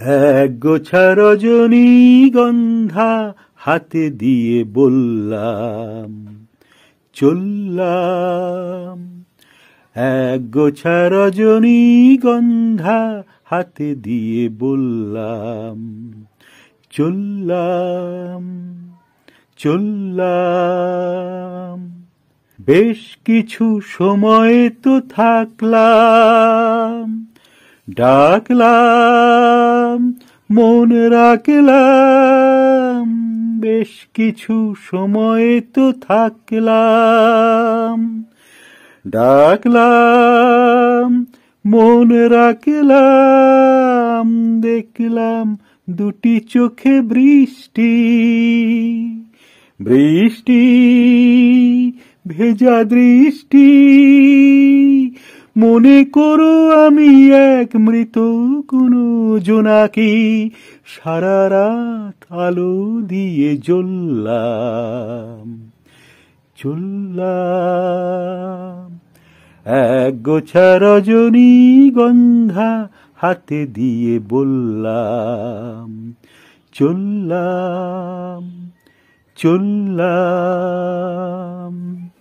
এক গোছা রজনীগন্ধা হাতে দিয়ে বললাম, চললাম। এক গোছা রজনীগন্ধা হাতে দিয়ে বললাম, চললাম, চললাম। বেশ কিছু সময় তো থাকলাম, ডাকলাম, মন রাখলাম। বেশ কিছু সময় তো থাকলাম, ডাকলাম, মন রাখলাম। দেখলাম দুটি চোখে বৃষ্টি, বৃষ্টি, ভেজা দৃষ্টি। মনে করো আমি এক মৃত কোনো জোনাকি, সারা রাত আলো দিয়ে জ্বললাম, চললাম। এক গোছা রজনীগন্ধা হাতে দিয়ে বললাম, চললাম, চললাম।